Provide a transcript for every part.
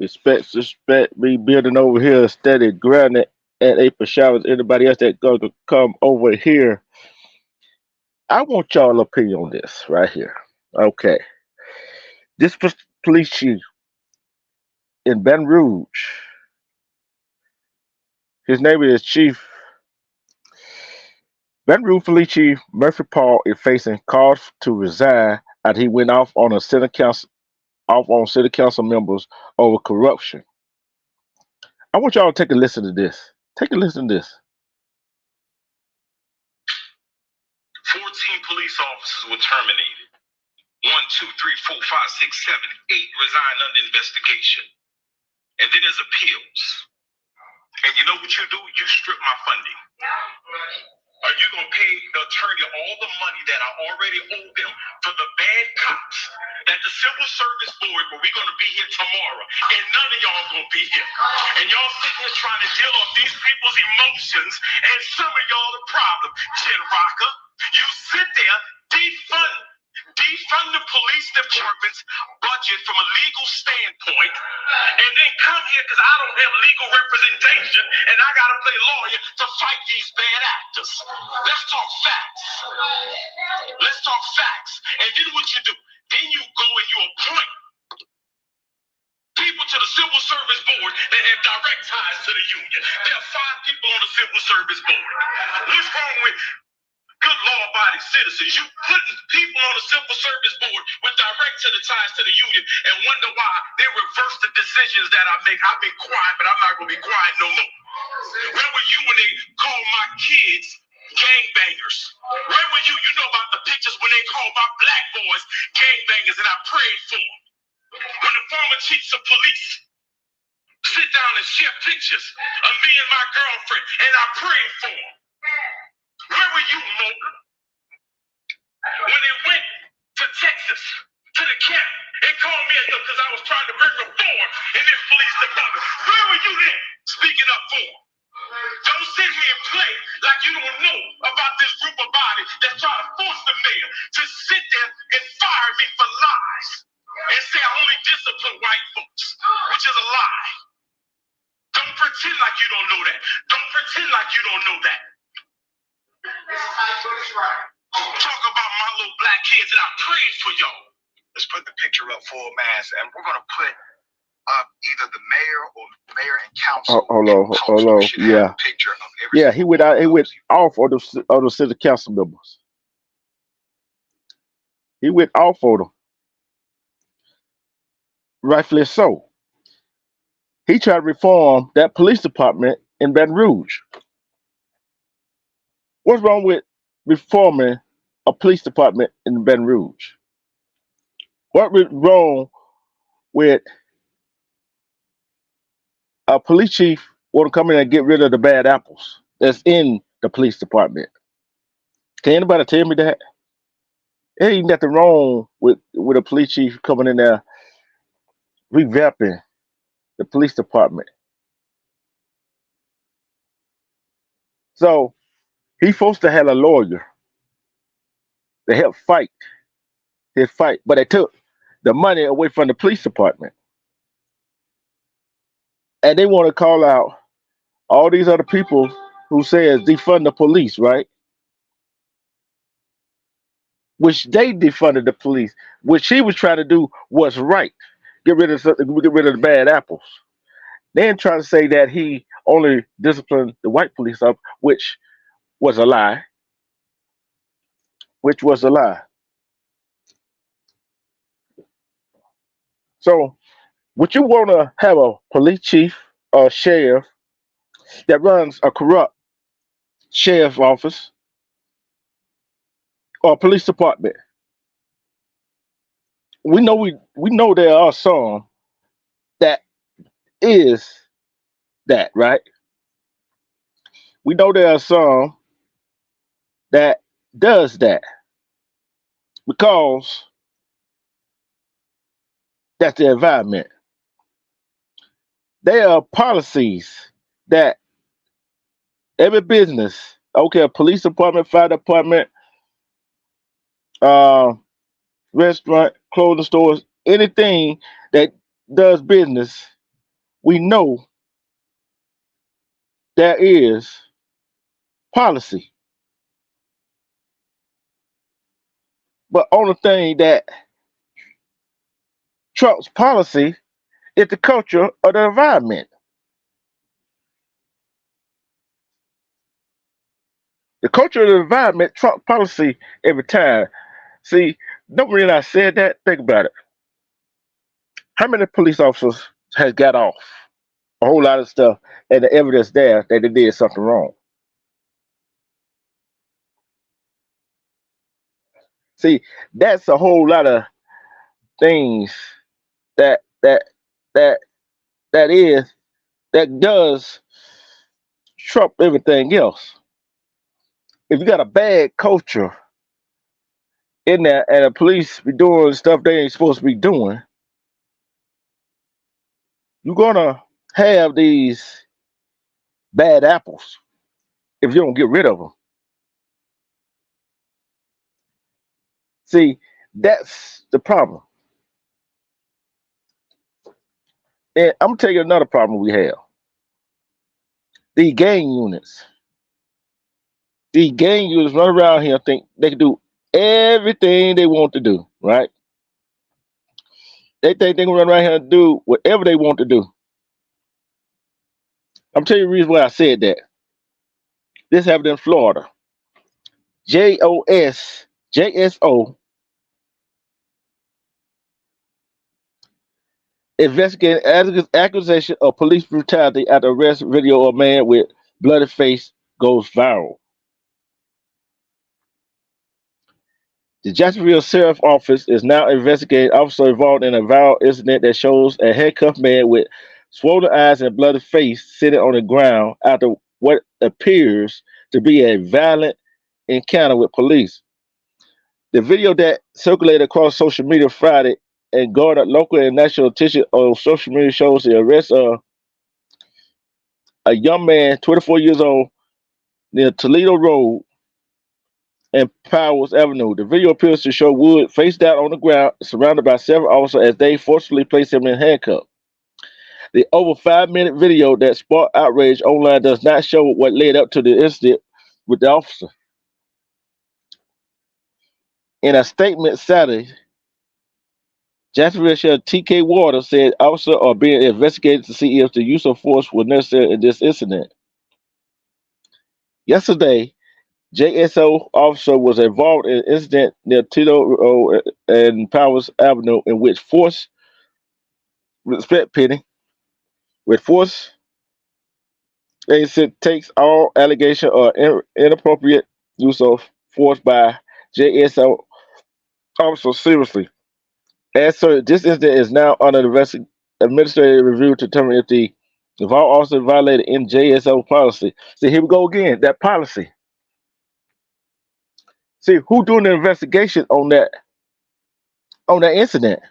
Respect me building over here, steady grounded at April showers. Anybody else that going to come over here, I want y'all opinion on this right here. Okay, this police chief in Baton Rouge, his name is Chief Baton Rouge Police Chief Murphy Paul is facing calls to resign after he went off on city council members over corruption. I want y'all to take a listen to this. Take a listen to this. 14 police officers were terminated. 1, 2, 3, 4, 5, 6, 7, 8 resigned under investigation. And then there's appeals. And you know what you do? You strip my funding. Are you going to pay the attorney all the money that I already owe them for the bad cops that the Civil Service Board, where we're going to be here tomorrow, and none of y'all going to be here. And y'all sitting here trying to deal with these people's emotions, and some of y'all the problem. Jen Rocker, you sit there, defund the police department's budget from a legal standpoint, and then come here because I don't have legal representation and I got to play lawyer to fight these bad actors. Let's talk facts. Let's talk facts. And then what you do? Then you go and you appoint people to the Civil Service Board that have direct ties to the union. There are 5 people on the Civil Service Board. What's wrong with good law-abiding citizens? You putting people on the Civil Service Board with direct to the ties to the union and wonder why they reverse the decisions that I make. I've been quiet, but I'm not going to be quiet no more. Where were you when they called my kids gangbangers? Where were you? You know about the pictures when they called my black boys gangbangers, and I prayed for them. When the former chiefs of police sit down and share pictures of me and my girlfriend, and I prayed for them. Where were you, Mocha? When they went to Texas, to the camp, and called me because I was trying to bring reform in this police department. Where were you then, speaking up for them? Don't sit here and play like you don't know about this group of bodies that's trying to force the mayor to sit there and fire me for lies and say I only discipline white folks, which is a lie. Don't pretend like you don't know that. Don't pretend like you don't know that. Talk about my little black kids, and I prayed for y'all. Let's put the picture up full mass, and we're gonna put up either the mayor or mayor and council. Hold on. Yeah, picture of every he went out. He went off on the city council members. He went off on them, rightfully so. He tried to reform that police department in Baton Rouge. What's wrong with reforming a police department in Baton Rouge? What's wrong with a police chief want to come in and get rid of the bad apples that's in the police department? Can anybody tell me that? There ain't nothing wrong with a police chief coming in there revamping the police department. So he's supposed to have a lawyer to help fight his fight, but they took the money away from the police department. And they want to call out all these other people who says defund the police, right? Which they defunded the police, which he was trying to do was right. Get rid of the bad apples. Then trying to say that he only disciplined the white police up, which was a lie. So, would you want to have a police chief or sheriff that runs a corrupt sheriff's office or police department? We know there are some that is that, right? We know there are some that does that because that's the environment. There are policies that every business, okay, police department, fire department, restaurant, clothing stores, anything that does business we know there is policy. But only thing that trumps policy is the culture of the environment. The culture of the environment trumps policy every time. See, don't realize I said that. Think about it. How many police officers has got off? A whole lot of stuff, and the evidence there that they did something wrong. See, that's a whole lot of things that that that that is that does trump everything else. If you got a bad culture in there and the police be doing stuff they ain't supposed to be doing, you're gonna have these bad apples if you don't get rid of them. See, that's the problem. And I'm gonna tell you another problem we have. The gang units. The gang units run around here and think they can do everything they want to do, right? They think they can run around here and do whatever they want to do. I'm telling you the reason why I said that. This happened in Florida. JSO investigating accusation of police brutality after arrest video of man with bloody face goes viral. The Jacksonville Sheriff's Office is now investigating officer involved in a viral incident that shows a handcuffed man with swollen eyes and bloody face sitting on the ground after what appears to be a violent encounter with police. The video that circulated across social media Friday and garnered local and national attention on social media shows the arrest of a young man, 24 years old, near Toledo Road and Powers Avenue. The video appears to show Wood face down on the ground, surrounded by several officers as they forcefully place him in handcuffs. The over 5-minute video that sparked outrage online does not show what led up to the incident with the officer. In a statement Saturday, Jacksonville Sheriff T.K. Waters said officers are being investigated to see if the use of force was necessary in this incident. Yesterday, JSO officer was involved in an incident near Tito Road and Powers Avenue in which force respect penny with force takes all allegation of inappropriate use of force by JSO officer seriously. As such, this incident is now under the administrative review to determine if the involved officer violated NJSO policy. See, here we go again. That policy. See, who doing the investigation on that incident?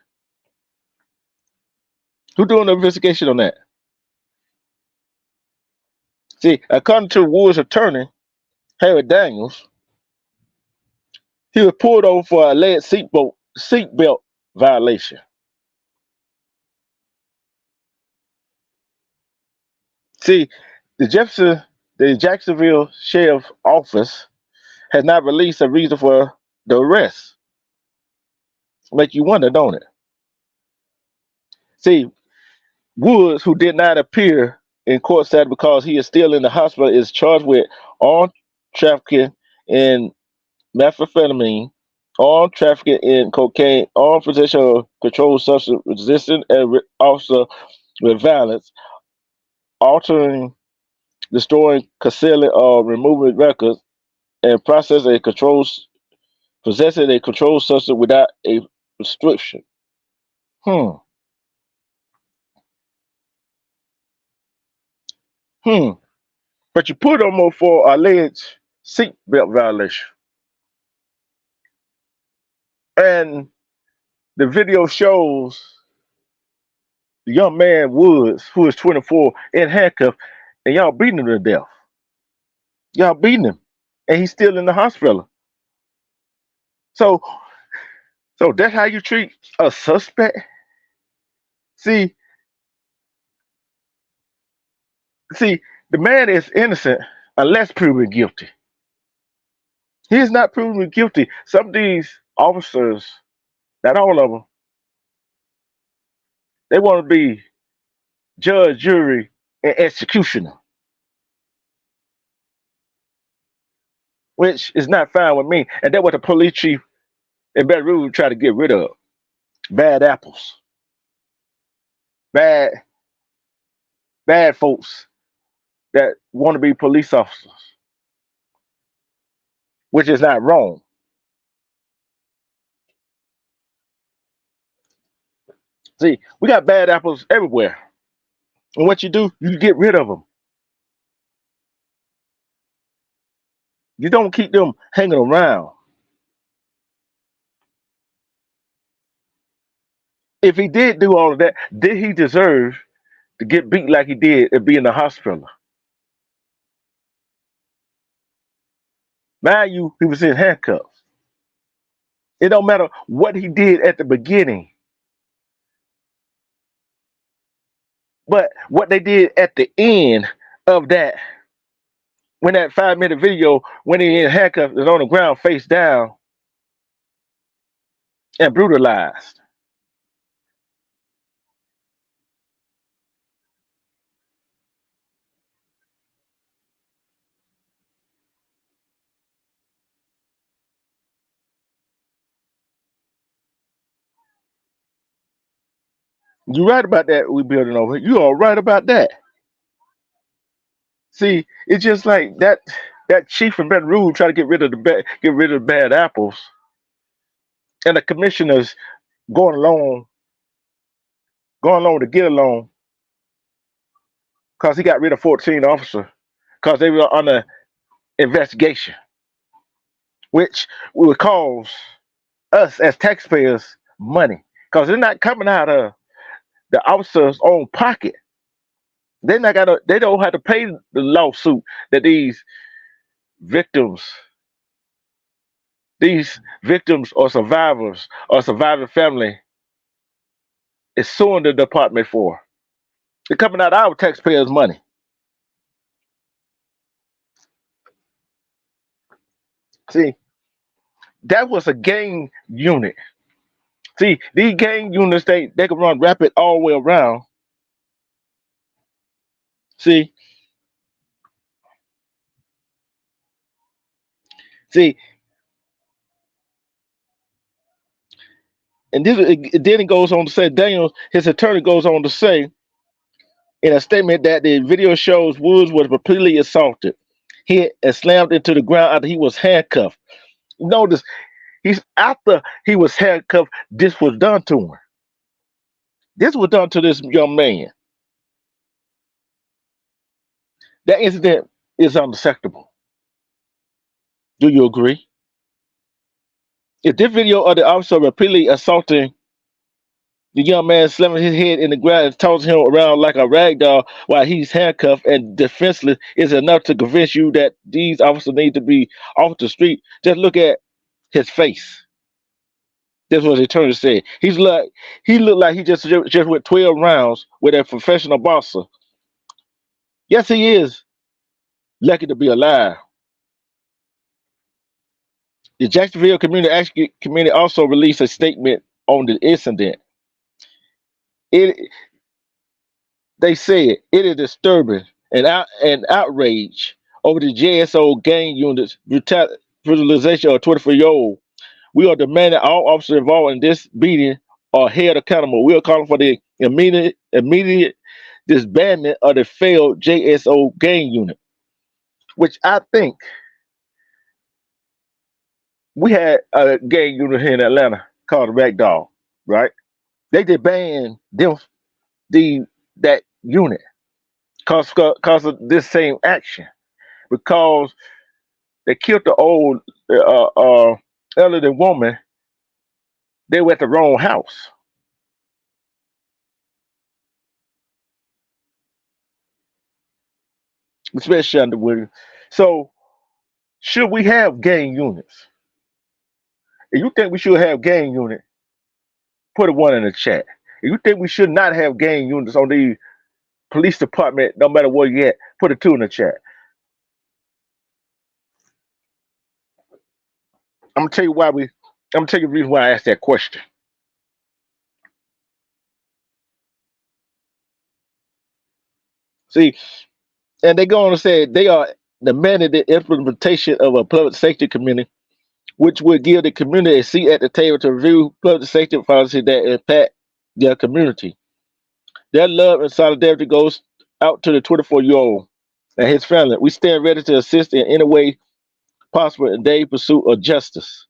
Who doing the investigation on that? See, according to Wood's attorney, Harry Daniels, he was pulled over for a alleged seatbelt violation. See, the Jacksonville Sheriff's Office has not released a reason for the arrest. Make you wonder, don't it? See, Woods, who did not appear in court Saturday because he is still in the hospital, is charged with armed trafficking in methamphetamine, armed trafficking in cocaine, armed possession of controlled substance, resisting an officer with violence, altering, destroying, concealing, or removing records, and possessing a controlled substance without a prescription. Hmm. But you put them on for alleged seatbelt violation. And the video shows the young man Woods, who is 24, in handcuffs, and y'all beating him to death. Y'all beating him, and he's still in the hospital. So that's how you treat a suspect. See, See, the man is innocent unless proven guilty. He is not proven guilty. Some of these officers, not all of them, they want to be judge, jury, and executioner, which is not fine with me. And that's what the police chief in Baton Rouge try to get rid of. Bad apples, bad, bad folks that want to be police officers, which is not wrong. See, we got bad apples everywhere. And what you do, you get rid of them. You don't keep them hanging around. If he did do all of that, did he deserve to get beat like he did and be in the hospital? Mind you, he was in handcuffs. It don't matter what he did at the beginning, but what they did at the end of that, when that 5 minute video, when he in handcuffs is on the ground face down and brutalized. You right about that. We building over. You all right about that. See, it's just like that. That chief from Baton Rouge try to get rid of the bad apples, and the commissioners going along, to get along, because he got rid of 14 officers because they were under investigation, which will cause us as taxpayers money because they're not coming out of the officers' own pocket. They're not gonna. They don't have to pay the lawsuit that victims, these victims or survivors or surviving family is suing the department for. They're coming out of our taxpayers' money. See, that was a gang unit. See, these gang units, they can run rapid all the way around. See, see, and then it goes on to say, Daniel, his attorney goes on to say in a statement that the video shows Woods was repeatedly assaulted, hit, and slammed into the ground after he was handcuffed. Notice, he's after he was handcuffed, this was done to him. This was done to this young man. That incident is unacceptable. Do you agree? If this video of the officer repeatedly assaulting the young man, slamming his head in the ground and tossing him around like a rag doll while he's handcuffed and defenseless is enough to convince you that these officers need to be off the street, just look at his face. That's what the attorney said. He looked like he just went 12 rounds with a professional boxer. Yes, he is lucky to be alive. The Jacksonville Community Action Committee also released a statement on the incident. They said it is disturbing and outrage over the JSO gang unit's brutalization of 24-year-old. We are demanding all officers involved in this beating are held accountable. We are calling for the immediate disbandment of the failed JSO gang unit, which I think we had a gang unit here in Atlanta called the Ragdoll, right? They disbanded that unit because of this same action, because they killed the old elderly woman. They were at the wrong house. Especially under Williams. So, should we have gang units? If you think we should have gang unit, put a one in the chat. If you think we should not have gang units on these police department, no matter where you at. Put a 2 in the chat. I'm gonna tell you why we. I'm gonna tell you the reason why I asked that question. See, and they go on to say they are demanding the implementation of a public safety committee, which would give the community a seat at the table to review public safety policy that impact their community. Their love and solidarity goes out to the 24-year-old and his family. We stand ready to assist in any way possible in their pursuit of justice.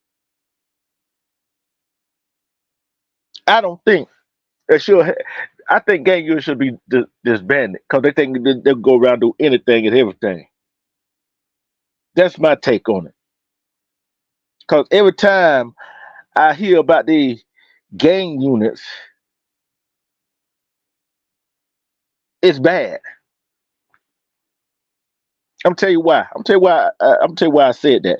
I don't think that should. I think gang units should be disbanded because they think they'll go around and do anything and everything. That's my take on it. Because every time I hear about these gang units, it's bad. I'm tell you why. I'm tell you why. I'm tell you why I said that.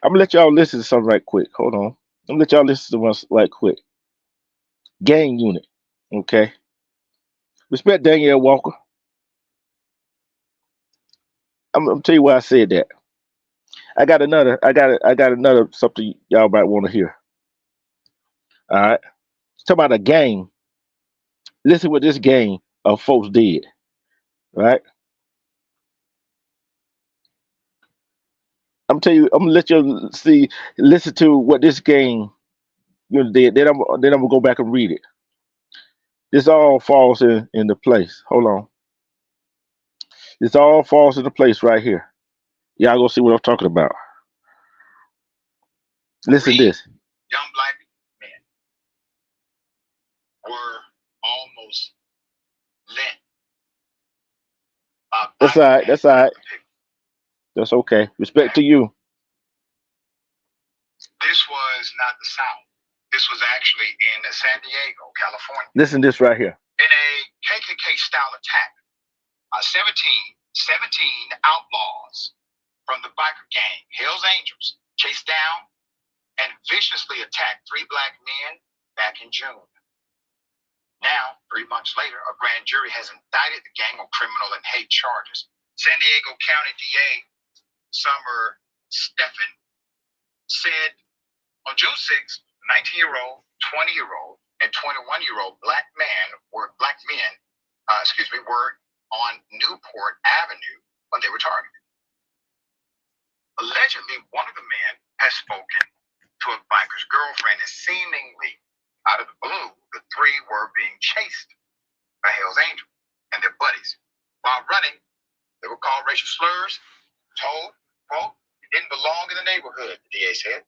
I'm gonna let y'all listen to something right quick. Hold on. I'm gonna let y'all listen to one right quick. Gang unit. Okay. Respect Danielle Walker. I'm tell you why I said that. I got another something y'all might want to hear. All right. Talk about a gang. Listen what this gang of folks did. Right. I'm gonna let you see, listen to what this gang did. Then I'm gonna go back and read it. This all falls in the place. Hold on. This all falls into place right here. Y'all gonna see what I'm talking about. Listen to this. Young black men were almost lent. That's all right. That's all right. That's okay. Respect to you. This was not the South. This was actually in San Diego, California. Listen to this right here. In a KKK style attack, 17 outlaws from the biker gang, Hell's Angels, chased down and viciously attacked 3 black men back in June. Now, 3 months later, a grand jury has indicted the gang on criminal and hate charges. San Diego County DA Summer Stephan said on June 6th, 19-year-old, 20-year-old, and 21-year-old black men were on Newport Avenue when they were targeted. Allegedly, one of the men has spoken to a biker's girlfriend, and seemingly out of the blue, the 3 were being chased by Hell's Angels and their buddies. While running, they were called racial slurs, told, quote, it didn't belong in the neighborhood, the DA said.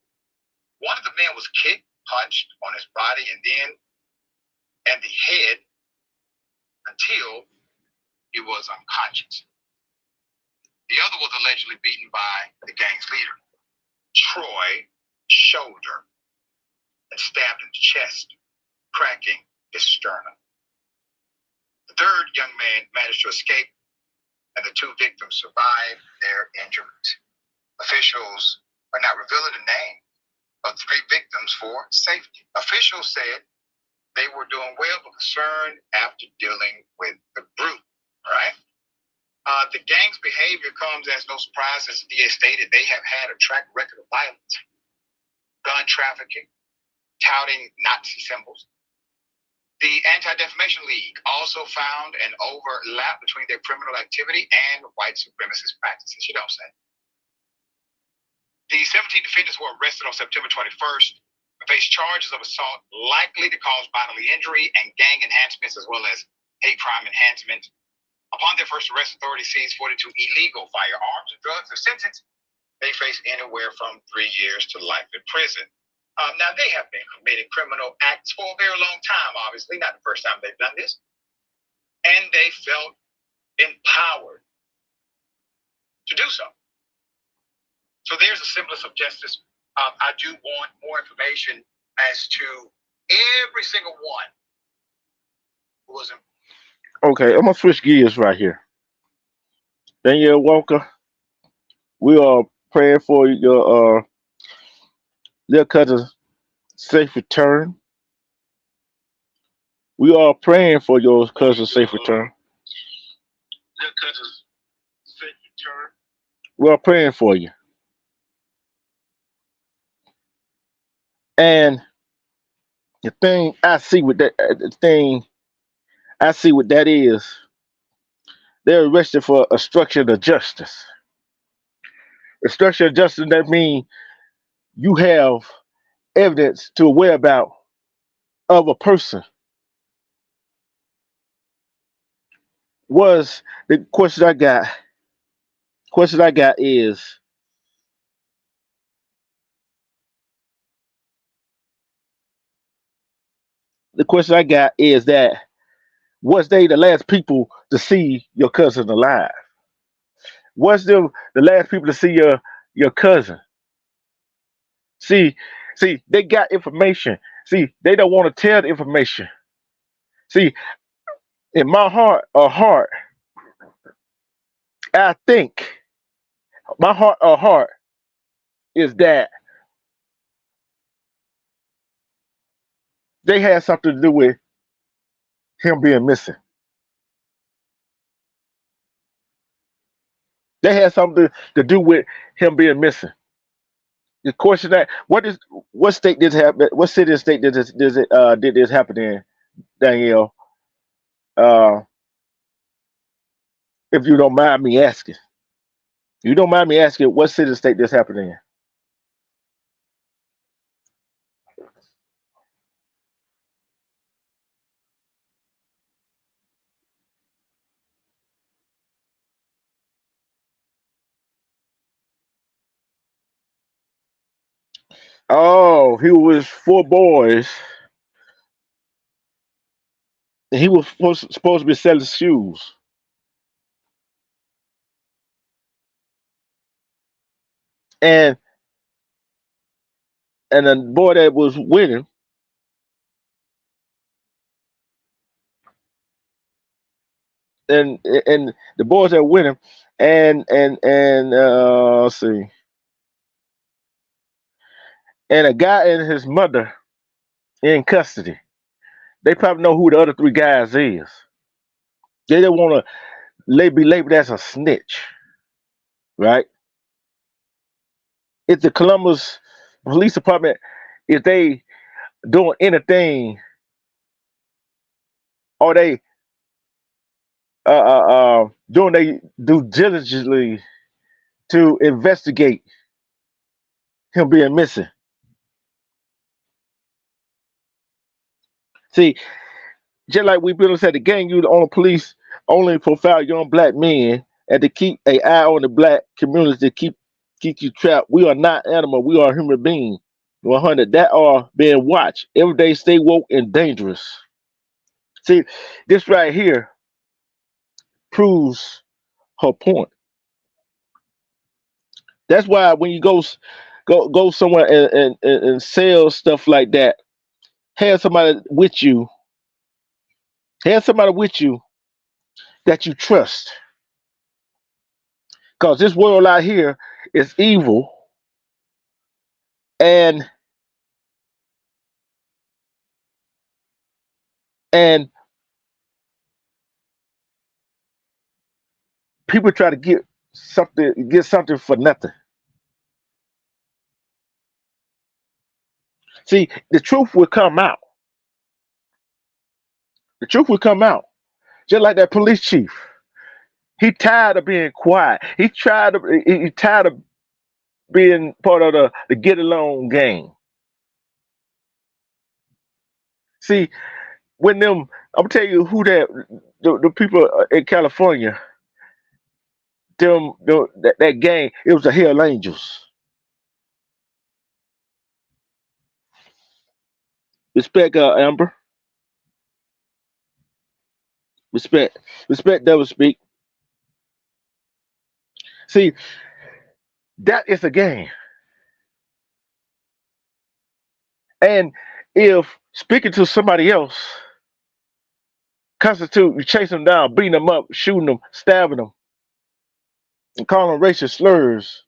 One of the men was kicked, punched on his body and the head until he was unconscious. The other was allegedly beaten by the gang's leader, Troy Shoulder, and stabbed in the chest, cracking his sternum. The third young man managed to escape, and the 2 victims survived their injuries. Officials are not revealing the name of the 3 victims for safety. Officials said they were doing well but concerned after dealing with the group, right? The gang's behavior comes as no surprise. As the DA stated, they have had a track record of violence, gun trafficking, touting Nazi symbols. The Anti-Defamation League also found an overlap between their criminal activity and white supremacist practices. You don't say. The 17 defendants were arrested on September 21st and faced charges of assault likely to cause bodily injury and gang enhancements, as well as hate crime enhancement. Upon their first arrest, authorities seized 42 illegal firearms and drugs. Their sentence, they face anywhere from 3 years to life in prison. Now, they have been committing criminal acts for a very long time, obviously, not the first time they've done this. And they felt empowered to do so. So there's a semblance of justice. I do want more information as to every single one who was in. Okay, I'm gonna switch gears right here. Danielle Walker, we are praying for your little cousin's safe return. We are praying for your cousin's safe return. Your cousin's safe return. We're praying for you. And the thing I see with that, the thing I see what that is, they're arrested for obstruction of justice. Obstruction of justice, that means you have evidence to a whereabout of a person. Was the question I got? Question I got is the question I got is that was they the last people to see your cousin alive? Was them the last people to see your cousin? See, see, they got information. See, they don't want to tell the information. See, in my heart, I think my heart is that they had something to do with him being missing. They had something to do with him being missing. The question that what state did this happen? What city and state did this happen in, Danielle? Uh, if you don't mind me asking, you don't mind me asking what city and state this happened in? Oh, he was four boys. And he was supposed to be selling shoes, and the boy that was with him, and the boys that were with him, and let's see, and a guy and his mother in custody. They probably know who the other three guys is. They don't want to be labeled as a snitch, right? If the Columbus Police Department, if they doing anything, or they doing they due diligently to investigate him being missing. See, just like we people said, the gang unit on the police only profile young black men and to keep an eye on the black community to keep you trapped. We are not animal. We are human beings. 100 that are being watched every day. Stay woke and dangerous. See, this right here proves her point. That's why when you go somewhere and sell stuff like that, have somebody with you. Have somebody with you that you trust. Because this world out here is evil, and and people try to get something for nothing. See, the truth will come out. The truth will come out. Just like that police chief. He tired of being quiet. He tired of being part of the get along game. See, when them I'm gonna tell you who the people in California, that gang, it was the Hell Angels. Respect, Amber. Respect. Respect, Devil Speak. See, that is a game. And if speaking to somebody else constitute you chase them down, beating them up, shooting them, stabbing them, and calling them racial slurs,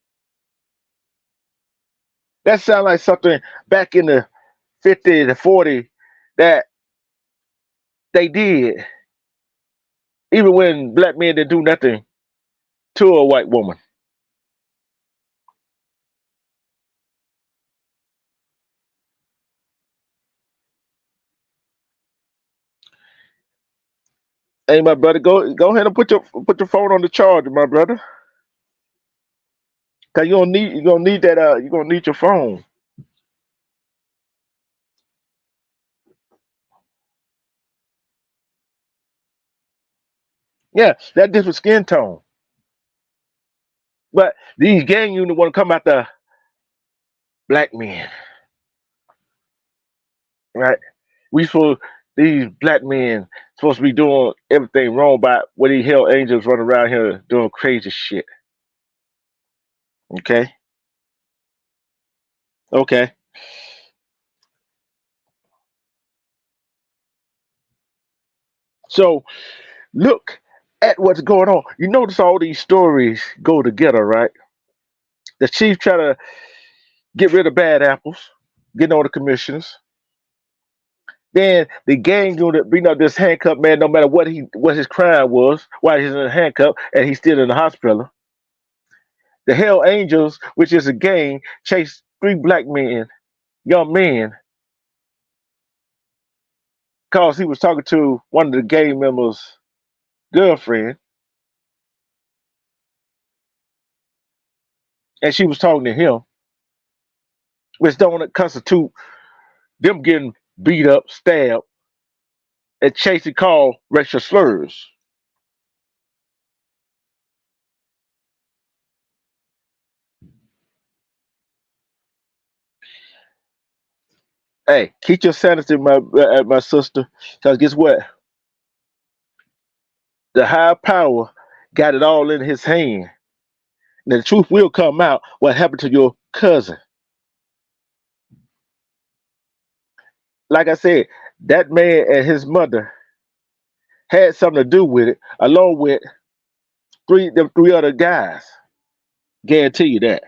that sounds like something back in the 50 to 40 that they did even when black men didn't do nothing to a white woman. Hey, my brother, go ahead and put your phone on the charger, my brother, cause you gonna need that you gonna need your phone. Yeah, that different skin tone. But these gang units want to come after black men, right? We supposed these black men supposed to be doing everything wrong by what these hell angels running around here doing crazy shit. Okay, okay. So look at what's going on. You notice all these stories go together, right? The chief try to get rid of bad apples, getting on the commissioners. Then the gang unit beating up this handcuffed man, no matter what his crime was, why he's in a handcuff and he's still in the hospital. The Hell Angels, which is a gang, chased three black men, young men, because he was talking to one of the gang members' girlfriend, and she was talking to him, which don't constitute them getting beat up, stabbed, and chasing called racial slurs. Hey, keep your sanity, my sister, because guess what? The higher power got it all in his hand. And the truth will come out what happened to your cousin. Like I said, that man and his mother had something to do with it, along with three other guys. Guarantee you that.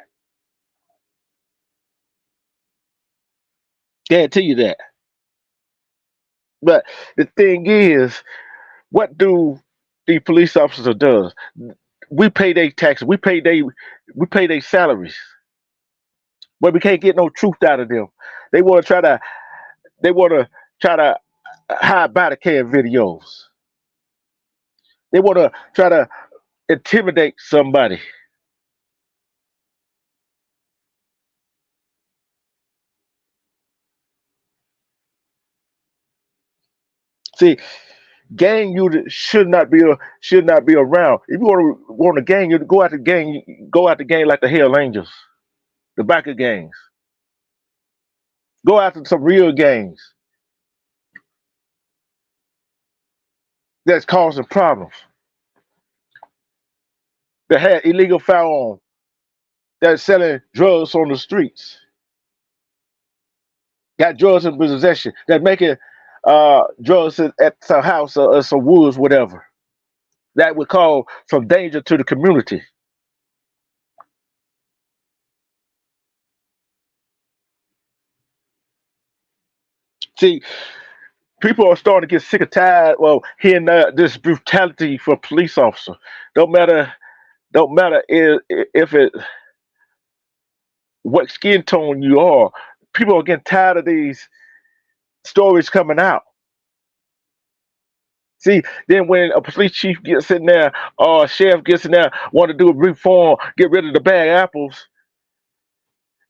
Guarantee you that. But the thing is, what do the police officer does? We pay their taxes. We pay their salaries, but we can't get no truth out of them. They want to try to they want to try to hide body cam videos. They want to try to intimidate somebody. See, gang unit should not be around. If you want a gang unit, go out the gang, go out the gang like the Hell Angels, the biker gangs. Go after some real gangs that's causing problems. That had illegal firearms, that's selling drugs on the streets, got drugs in possession, that making drugs at some house or some woods, whatever. That would cause some danger to the community. See, people are starting to get sick and tired. Well, hearing this brutality for police officer. Don't matter. Don't matter if it what skin tone you are. People are getting tired of these stories coming out. See, then when a police chief gets in there or a sheriff gets in there, want to do a reform, get rid of the bad apples,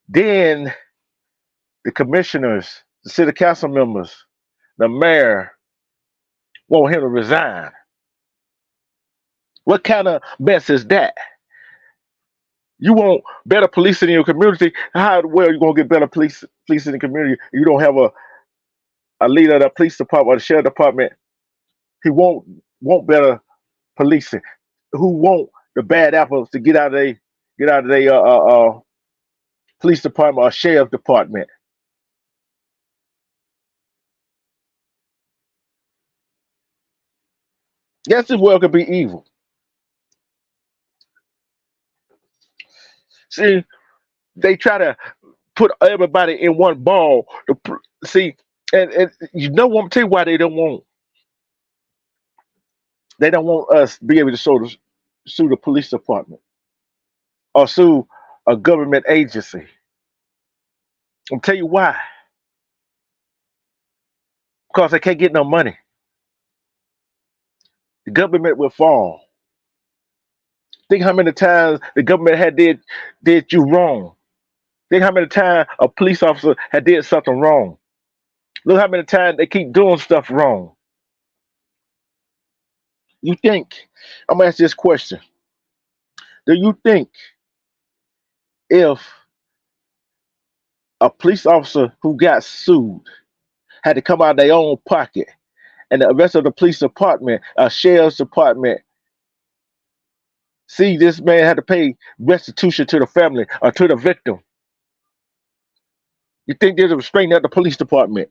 then the commissioners, the city council members, the mayor want him to resign. What kind of mess is that? You want better policing in your community? How well you gonna get better police in the community? You don't have a leader of the police department or the sheriff department. He want better policing. Who want the bad apples to get out of their police department or sheriff department? Yes, this world could be evil. See, they try to put everybody in one ball. See, and you know what? I'm tell you why they don't want They don't want us to be able to sue the police department or sue a government agency. I'll tell you why. Because they can't get no money. The government will fall. Think how many times the government had did you wrong. Think how many times a police officer had did something wrong. Look how many times they keep doing stuff wrong. You think, I'm gonna ask this question. Do you think if a police officer who got sued had to come out of their own pocket and the rest of the police department, a sheriff's department, see this man had to pay restitution to the family or to the victim? You think they'd have straightened out the police department?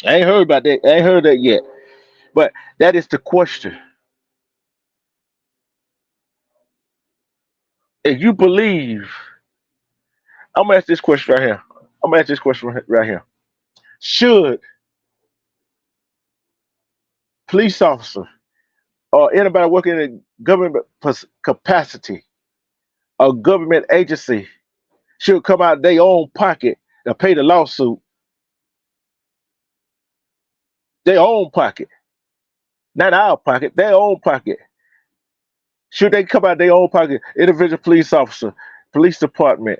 I ain't heard about that. I ain't heard that yet. But that is the question. If you believe, I'm gonna ask this question right here. I'm gonna ask this question right here. Should police officer or anybody working in a government capacity, a government agency, should come out of their own pocket to pay the lawsuit, their own pocket, not our pocket, their own pocket? Should they come out of their own pocket? Individual police officer, police department,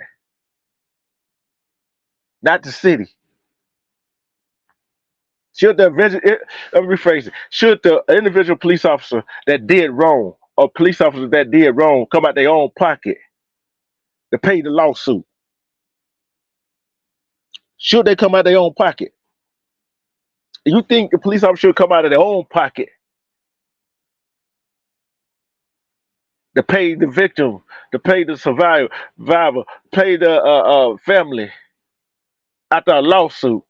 not the city. Should the let me rephrase it. Should the individual police officer that did wrong or police officer that did wrong come out their own pocket to pay the lawsuit? Should they come out their own pocket? You think the police officer should come out of their own pocket to pay the victim, to pay the survivor, pay the family after a lawsuit?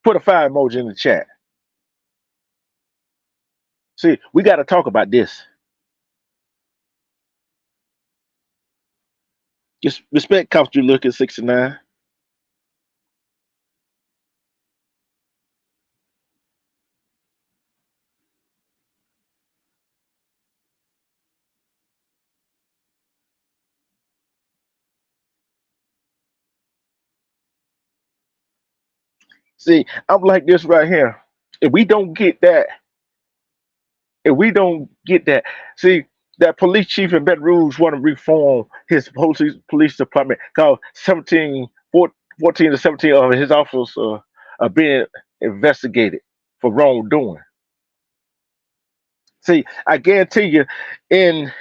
Put a fire emoji in the chat. See, we got to talk about this. Just respect Cops You Look at 69. See, I'm like this right here. If we don't get that, if we don't get that, see, that police chief in Baton Rouge want to reform his police department because 14 to 17 of his officers are being investigated for wrongdoing. See, I guarantee you, in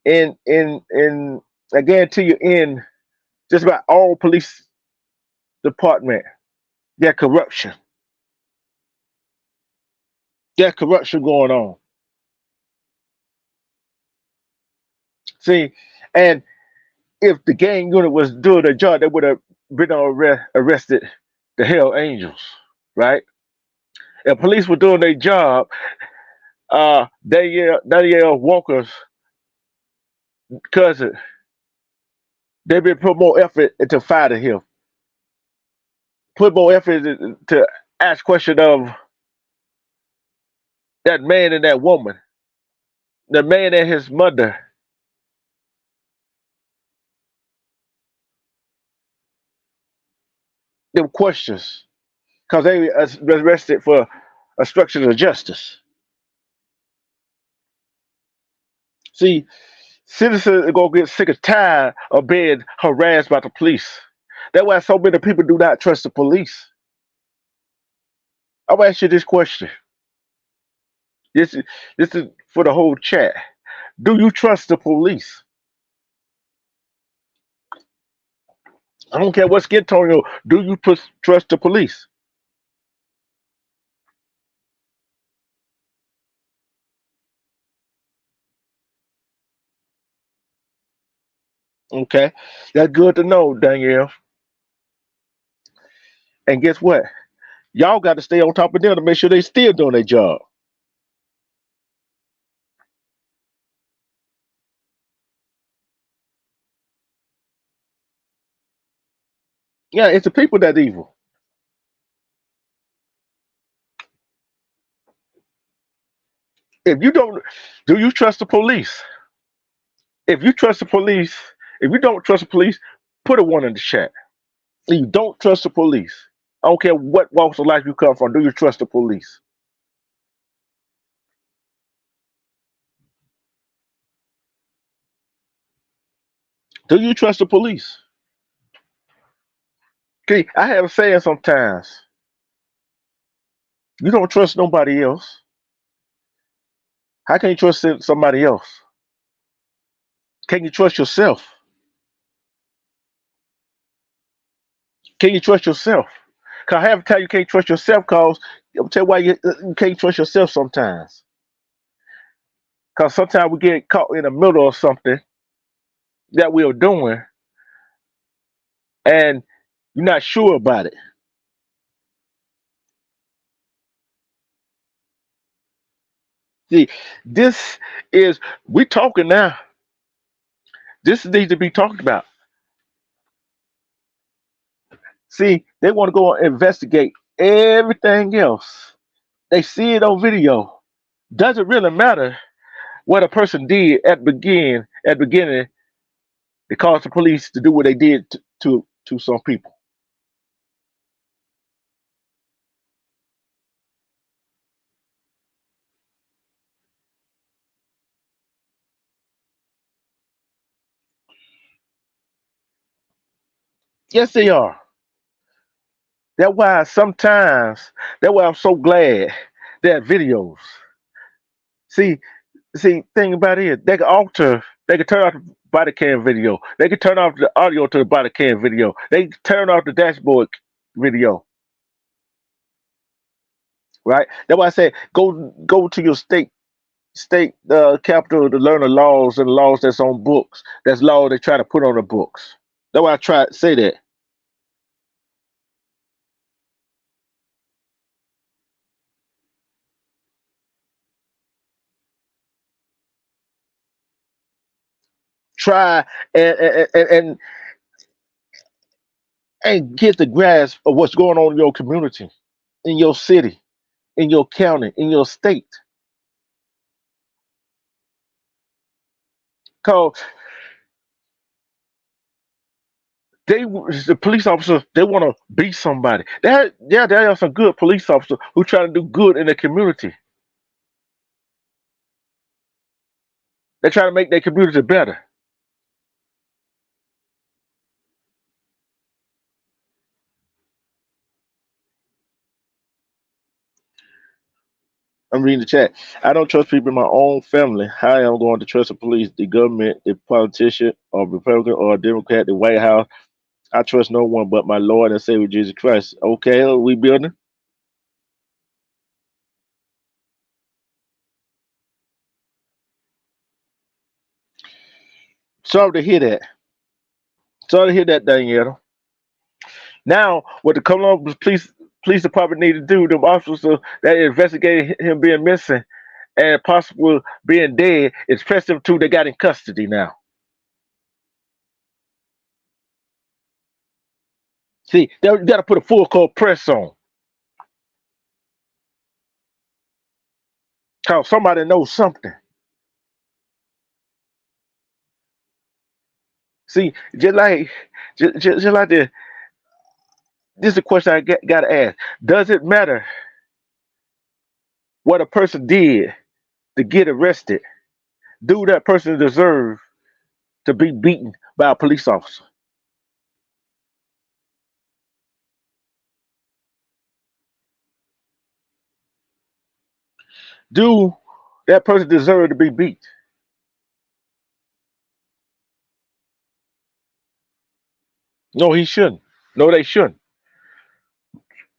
I guarantee you, in just about all police department, there's corruption. There's corruption going on. See, and if the gang unit was doing their job, they would have been arrested the Hell Angels, right? If police were doing their job, Danielle Walker's cousin, they've been put more effort into fighting him, put more effort to ask question of that man and that woman, the man and his mother. Them questions, because they was arrested for obstruction of justice. See, citizens are gonna get sick and tired of being harassed by the police. That's why so many people do not trust the police. I'm gonna ask you this question. This is for the whole chat. Do you trust the police? I don't care what skin tone you. Do you trust the police? Okay, that's good to know, Danielle. And guess what? Y'all got to stay on top of them to make sure they still doing their job. Yeah, it's the people that evil. If you don't, do you trust the police? If you trust the police, if you don't trust the police, put a one in the chat. If you don't trust the police, I don't care what walks of life you come from. Do you trust the police? Do you trust the police? Okay, I have a saying sometimes. You don't trust nobody else. How can you trust somebody else? Can you trust yourself? Can you trust yourself? Cause half the time you can't trust yourself. Cause I'll tell you why you can't trust yourself sometimes. Cause sometimes we get caught in the middle of something that we are doing, and you're not sure about it. See, this is we talking now. This needs to be talked about. See, they want to go and investigate everything else. They see it on video. Doesn't really matter what a person did at the beginning to cause the police to do what they did to some people. Yes, they are. That's why sometimes that's why I'm so glad that videos. See, thing about it, they can alter, they can turn off the body cam video, they can turn off the audio to the body cam video, they can turn off the dashboard video, right? That's why I say go to your state capital to learn the laws and the laws that's on books. That's law they try to put on the books. That's why I try to say that. Try and and get the grasp of what's going on in your community, in your city, in your county, in your state. Cause the police officers they want to beat somebody. There are some good police officers who try to do good in the community. They try to make their community better. I'm reading the chat. I don't trust people in my own family. How am I going to trust the police, the government, the politician, or Republican or Democrat, the White House? I trust no one but my Lord and Savior Jesus Christ. Okay, we building. Sorry to hear that. Sorry to hear that, Danielle. Now, what the Columbus Police Department need to do, the officers that investigated him being missing and possible being dead, is press them to they got in custody now. See, they got to put a full court press on. Cause somebody knows something. See, just like this is a question I got to ask. Does it matter what a person did to get arrested? Do that person deserve to be beaten by a police officer? Do that person deserve to be beat? No, he shouldn't. No, they shouldn't.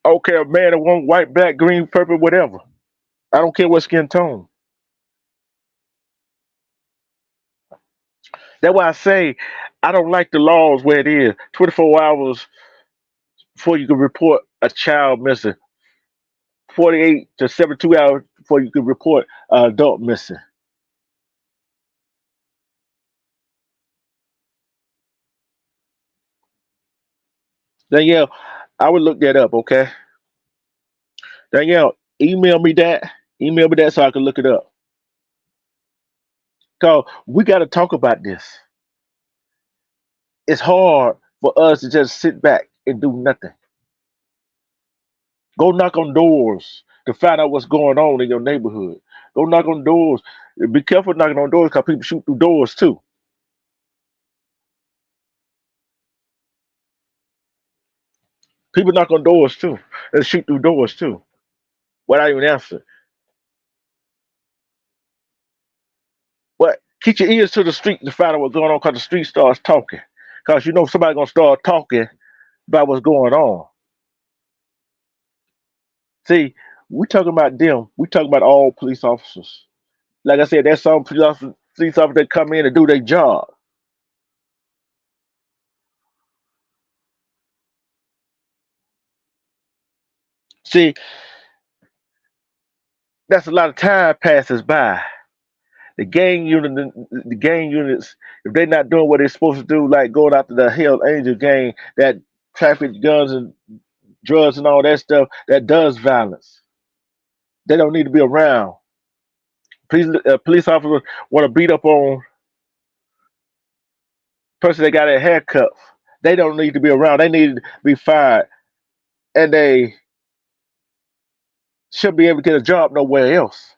I don't care, man, or one white, black, green, purple, whatever. I don't care what skin tone. That's why I say I don't like the laws where it is 24 hours before you can report a child missing, 48 to 72 hours before you can report an adult missing. Danielle, I would look that up, okay? Danielle, email me that. Email me that so I can look it up. Cause we got to talk about this. It's hard for us to just sit back and do nothing. Go knock on doors to find out what's going on in your neighborhood. Go knock on doors. Be careful knocking on doors because people shoot through doors too. People knock on doors too. They shoot through doors too. Without even answer. But keep your ears to the street to find out what's going on because the street starts talking. Because you know somebody gonna start talking about what's going on. See, we talking about them. We talking about all police officers. Like I said, there's some police officers that come in and do their job. See, that's a lot of time passes by. The gang units, if they're not doing what they're supposed to do, like going after the Hell Angel gang that traffic guns and drugs and all that stuff that does violence, they don't need to be around. Police officers want to beat up on person that got a haircut. They don't need to be around. They need to be fired, and they should be able to get a job nowhere else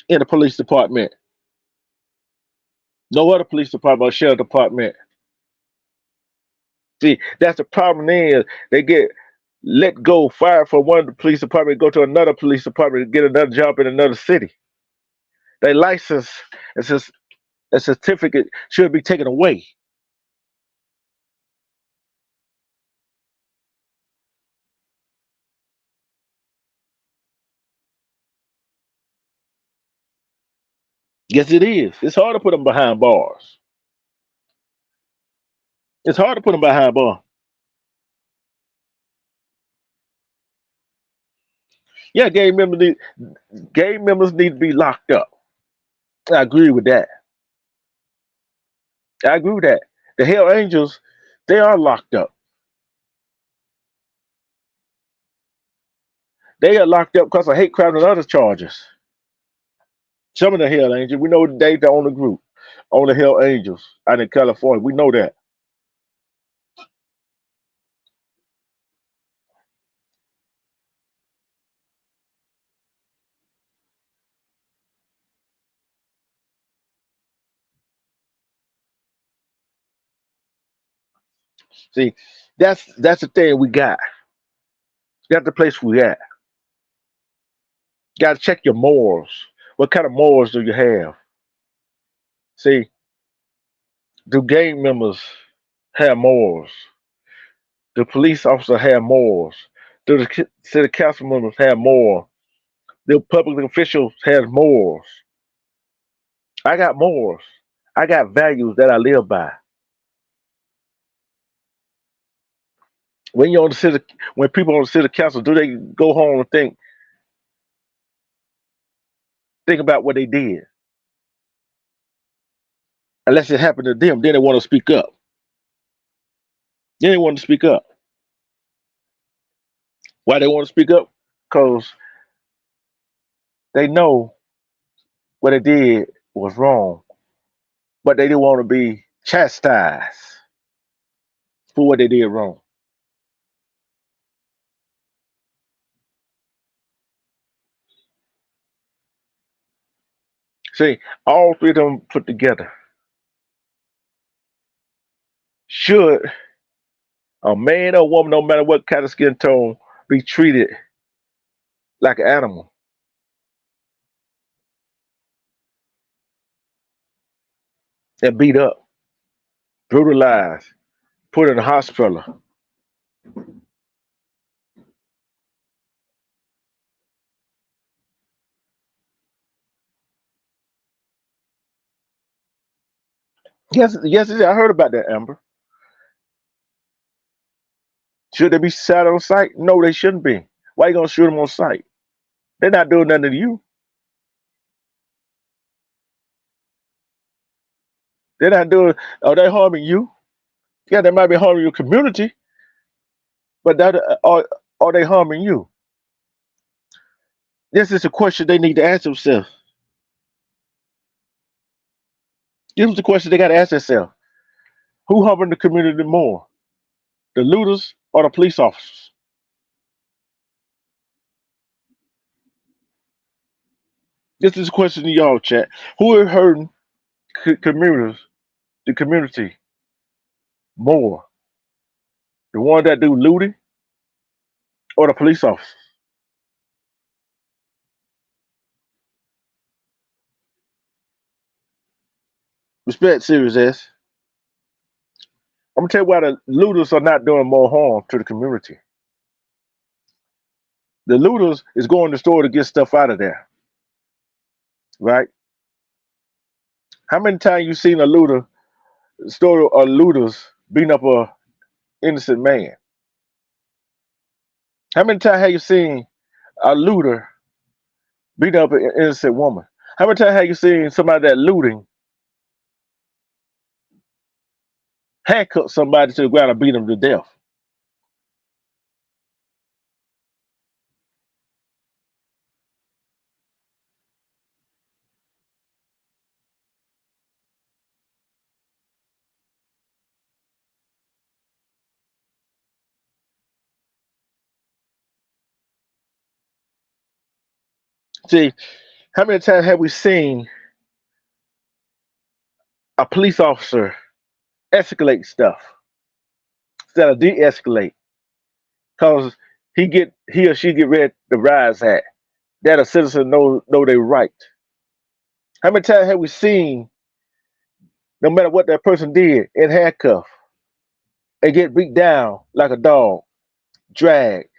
in the police department. No other police department or sheriff department. See, that's the problem is they get let go, fired from one police department, go to another police department, get another job in another city. Their license, it's just a certificate should be taken away. Yes, it is. It's hard to put them behind bars. It's hard to put them behind bars. Yeah, gang members need to be locked up. I agree with that. I agree with that. The Hell Angels, they are locked up. They are locked up because of hate crime and other charges. Some of the Hell Angels, we know they the only group on the Hell Angels out in California. We know that. See, that's the thing we got. That's the place we at. Got to check your morals. What kind of morals do you have? See, do gang members have morals? Do police officers have morals? Do the city council members have morals? Do public officials have morals? I got morals. I got values that I live by. When you're on the city, when people on the city council, do they go home and think about what they did? Unless it happened to them, then they want to speak up. Then they want to speak up. Why they want to speak up? Because they know what they did was wrong, but they didn't want to be chastised for what they did wrong. See, all three of them put together. Should a man or woman, no matter what kind of skin tone, be treated like an animal and beat up, brutalized, put in a hospital? Yes, yes, I heard about that, Amber. Should they be shot on sight? No, they shouldn't be. Why you gonna shoot them on sight? They're not doing nothing to you. They're not doing. Are they harming you? Yeah, they might be harming your community, but are they harming you? This is a question they need to ask themselves. This is the question they got to ask themselves. Who harming the community more, the looters or the police officers? This is a question to y'all, chat. Who are hurting commuters, the community more, the one that do looting or the police officers? Respect, Serious S. I'm gonna tell you why the looters are not doing more harm to the community. The looters is going to the store to get stuff out of there, right? How many times you seen a looter store or looters beating up a innocent man? How many times have you seen a looter beating up an innocent woman? How many times have you seen somebody that looting handcuff somebody to the ground and beat them to death? See, how many times have we seen a police officer escalate stuff instead of de-escalate? Cause he or she get ready to rise at that a citizen know they right. How many times have we seen, no matter what that person did, in handcuff and get beat down like a dog, dragged?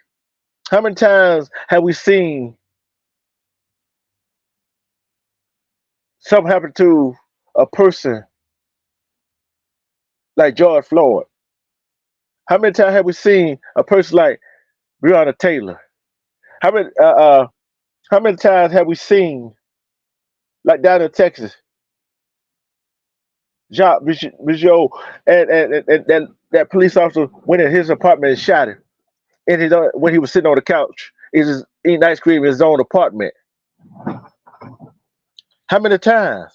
How many times have we seen something happen to a person like George Floyd? How many times have we seen a person like Breonna Taylor? How many how many times have we seen, like down in Texas, Jacques Rougeau, and that police officer went in his apartment and shot him in his when he was sitting on the couch, he was eating ice cream in his own apartment? How many times?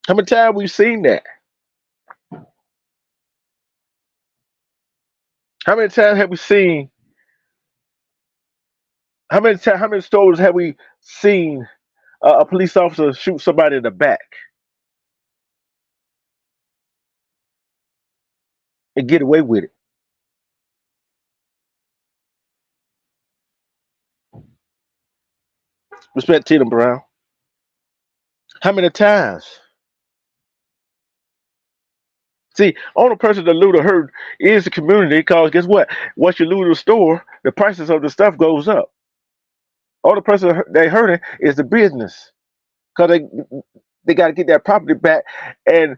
How many times we've seen that? How many times have we seen? How many stories have we seen a police officer shoot somebody in the back and get away with it? Respect Tina Brown. How many times? See, only person the looter hurt is the community because guess what? Once you loot a store, the prices of the stuff goes up. Only person they hurting is the business because they got to get that property back and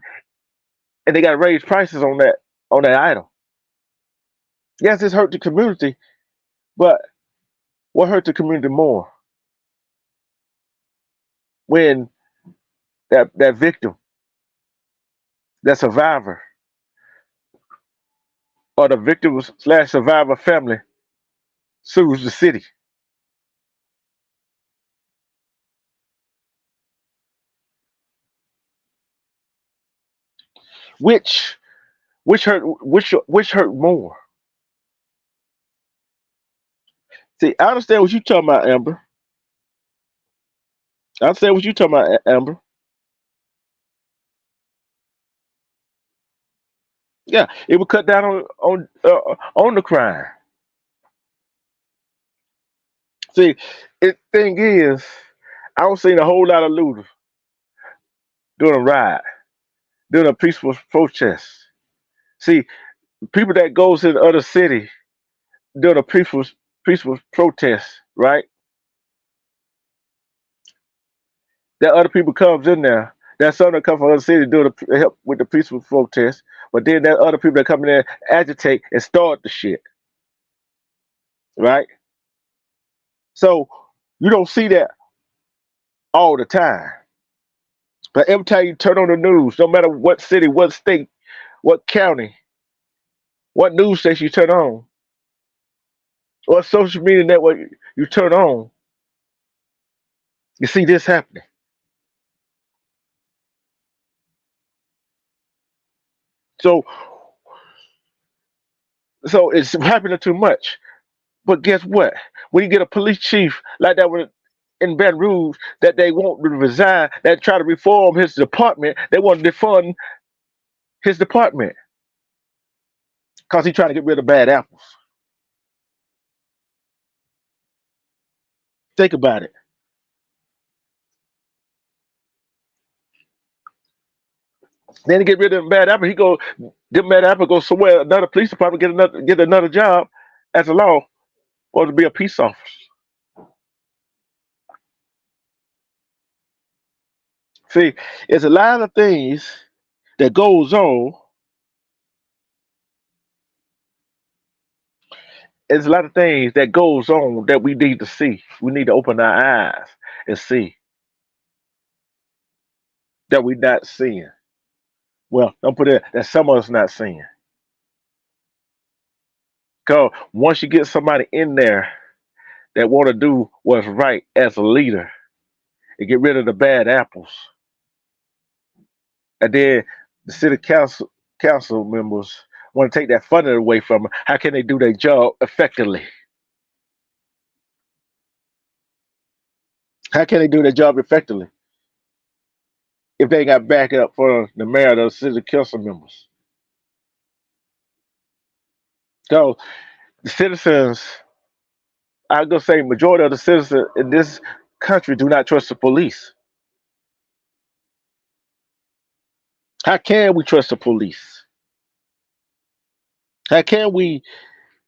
and they got to raise prices on that item. Yes, it's hurt the community, but what hurt the community more when that victim, that survivor, or the victim slash survivor family sues the city? Which which hurt more? See, I understand what you talking about, Amber. I understand what you talking about, Amber. Yeah, it would cut down on the crime. See, thing is, I don't see a whole lot of looters doing a riot, doing a peaceful protest. See, people that goes in the other city doing a peaceful protest, right? That other people comes in there. That some that come from other cities doing help with the peaceful protest, but then that other people that come in there agitate and start the shit, right? So you don't see that all the time. But every time you turn on the news, no matter what city, what state, what county, what news station you turn on, what social media network you turn on, you see this happening. So, so it's happening too much. But guess what? When you get a police chief like that in Baton Rouge that they want to resign, that try to reform his department, they want to defund his department because he's trying to get rid of bad apples. Think about it. Then to get rid of them bad apples, them bad apples go somewhere, another police department, get another job as a law or to be a peace officer. See, it's a lot of things that goes on. It's a lot of things that goes on that we need to see. We need to open our eyes and see that we're not seeing. Well, don't put it that some of us not seeing. Because once you get somebody in there that want to do what's right as a leader and get rid of the bad apples, and then the city council members want to take that funding away from them, how can they do their job effectively? How can they do their job effectively if they got backup for the mayor or the city council members? So the citizens, I'm gonna say, majority of the citizens in this country do not trust the police. How can we trust the police? How can we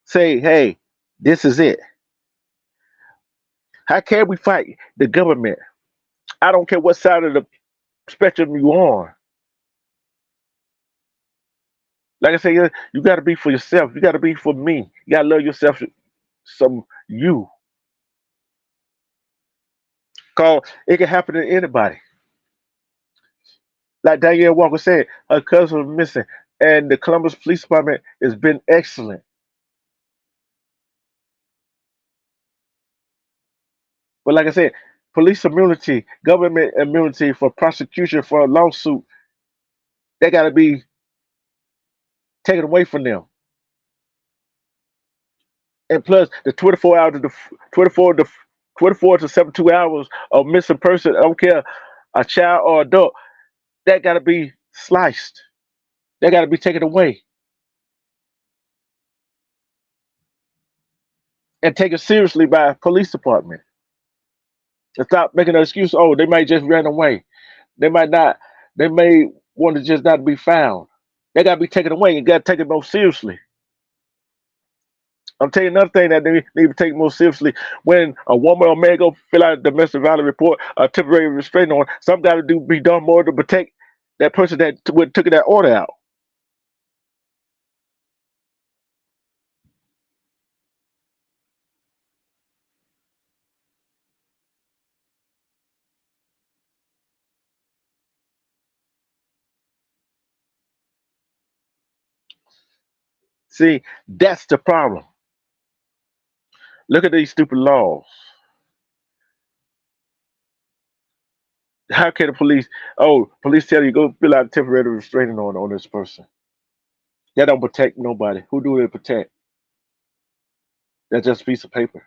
say, hey, this is it? How can we fight the government? I don't care what side of the spectrum you on. Like I say, you got to be for yourself. You got to be for me. You got to love yourself, some you. Cause it can happen to anybody. Like Danielle Walker said, her cousin was missing, and the Columbus Police Department has been excellent. But like I said, police immunity, government immunity for prosecution for a lawsuit, they got to be taken away from them. And plus, the 24 hours, the 24 to 24 to 72 hours of missing person, I don't care, a child or adult, that got to be sliced. That got to be taken away and taken seriously by a police department. And stop making an excuse. Oh, they might just ran away. They might not. They may want to just not be found. They got to be taken away and got to take it more seriously. I'm telling you another thing that they need to take more seriously. When a woman or man go fill out a domestic violence report, a temporary restraining order, something got to be done more to protect that person that took that order out. See, that's the problem. Look at these stupid laws. How can the police? Oh, police tell you go fill out a temporary restraining order on this person. That don't protect nobody. Who do they protect? That's just a piece of paper.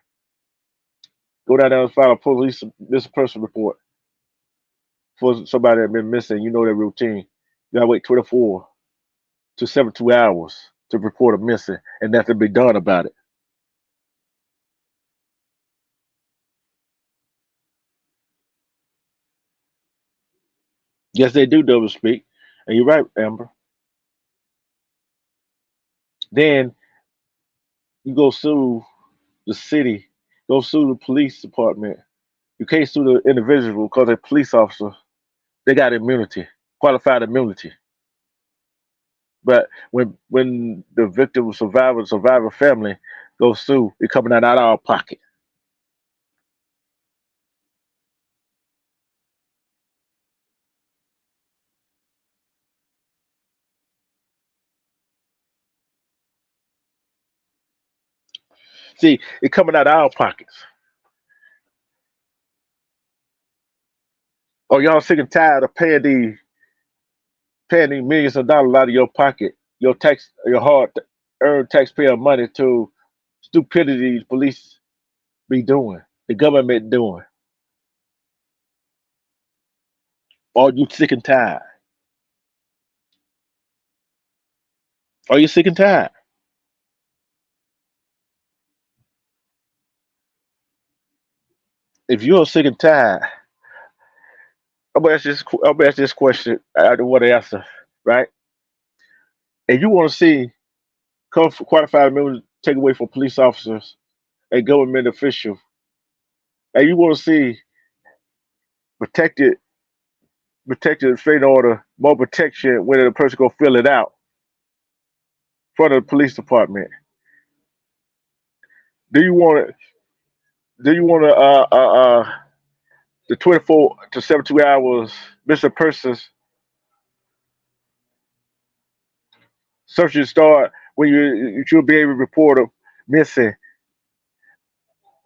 Go down there and file a police missing person report for somebody that been missing. You know their routine. You gotta wait 24 to 72 hours to report a missing, and nothing be done about it. Yes, they do double speak, and you're right, Amber. Then you go sue the city, go sue the police department. You can't sue the individual because they're police officer. They got immunity, qualified immunity. But when the victim, survivor family goes sue, it's coming out of our pocket. See, it coming out of our pockets. Or y'all sick and tired of paying these millions of dollars out of your pocket, your hard earned taxpayer money to stupidity these police be doing, the government doing. Are you sick and tired? Are you sick and tired? If you're sick and tired, I'm gonna ask this question. I don't want to answer, right? And you want to see qualified members take away from police officers and government officials, and you want to see protected, protected straight order, more protection when the person go fill it out for the police department. Do you want to? Do you want to? The 24 to 72 hours missing persons search should start when you should be able to report them missing.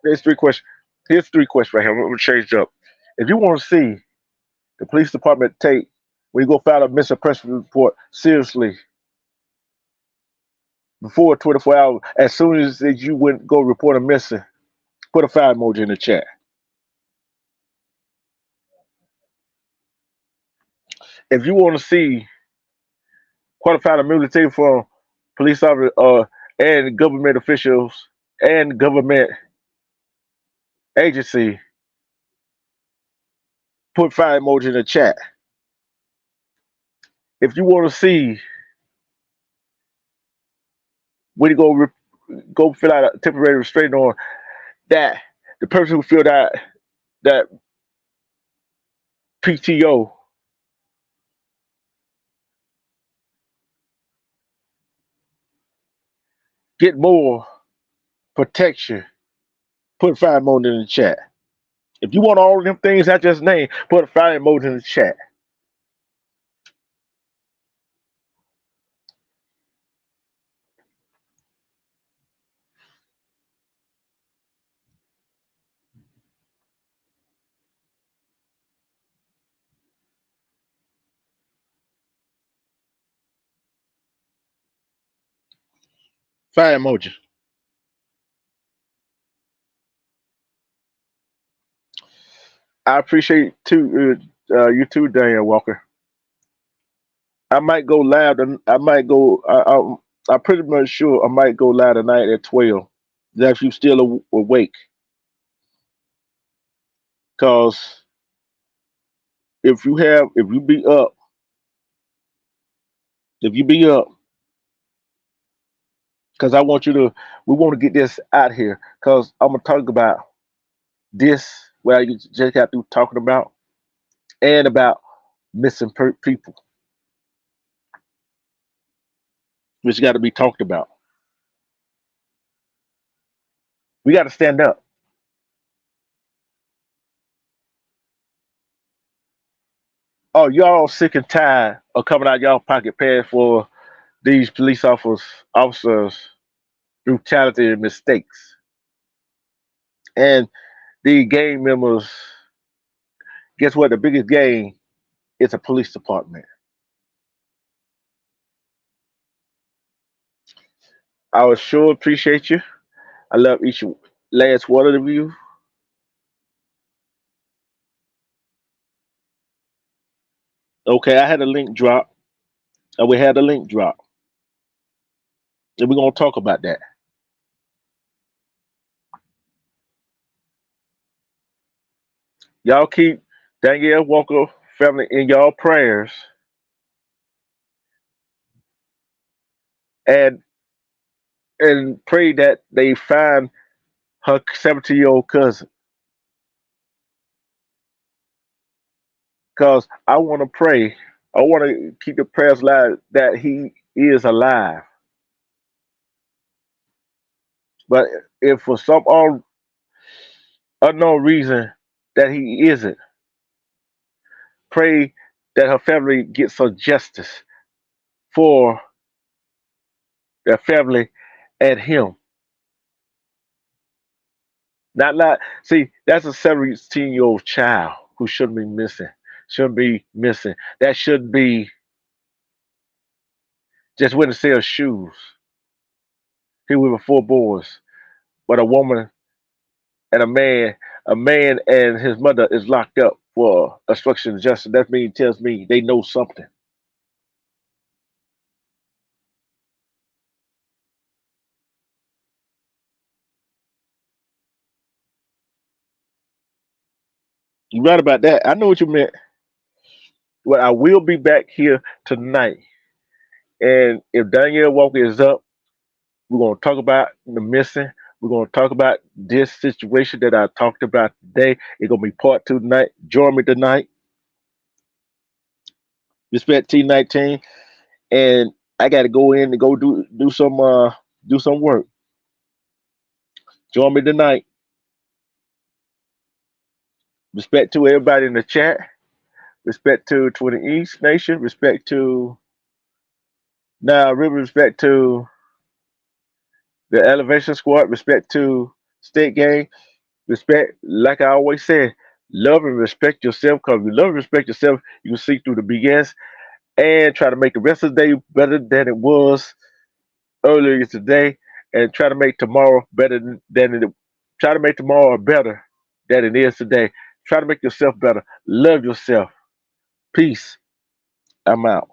There's three questions. Here's three questions right here. I'm gonna change it up. If you want to see the police department take when you go file a missing person report seriously before 24 hours, as soon as you went go report a missing, put a fire emoji in the chat. If you want to see qualified immunity from police officers and government officials and government agency, put fire emoji in the chat. If you want to see when you go fill out a temporary restraining order, that the person who filled out that PTO get more protection, put fire emoji in the chat. If you want all of them things I just named, put a fire emoji in the chat. Fire emoji. I appreciate you too, Daniel Walker. I might go live. I might go. I'm pretty much sure I might go live tonight at 12. That if you still awake, cause if you be up, if you be up, cause I want you to. We want to get this out here, cause I'm gonna talk about this. Where you just got through talking about, and about missing people, which got to be talked about. We got to stand up. Oh, y'all sick and tired of coming out y'all pocket paying for these officers brutality and mistakes. And the gang members, guess what? The biggest gang is a police department. I would sure appreciate you. I love each last one of you. Okay, I had a link drop. And we had a link drop. And we're gonna talk about that. Y'all keep Danielle Walker family in y'all prayers and pray that they find her 17-year-old cousin. Because I want to pray. I want to keep the prayers alive that he is alive. But if for some unknown reason that he isn't, pray that her family gets some justice for their family and him. Not like, see, that's a 17-year-old child who shouldn't be missing. Shouldn't be missing. That should be just went to sell shoes. He was with 4 boys, but a woman and a man and his mother is locked up for obstruction of justice. That means tells me they know something. You right about that. I know what you meant. Well, I will be back here tonight, and if Danielle Walker is up, we're gonna talk about the missing. We're gonna talk about this situation that I talked about today. It's gonna be part 2 tonight. Join me tonight. Respect T19, and I got to go in and go do some work. Join me tonight. Respect to everybody in the chat. Respect to the East Nation. Respect to now River. Respect to the Elevation Squad. Respect to State Gang. Respect, like I always say, love and respect yourself. Because if you love and respect yourself, you can see through the BS and try to make the rest of the day better than it was earlier today, and try to make tomorrow better than it. Try to make tomorrow better than it is today. Try to make yourself better. Love yourself. Peace. I'm out.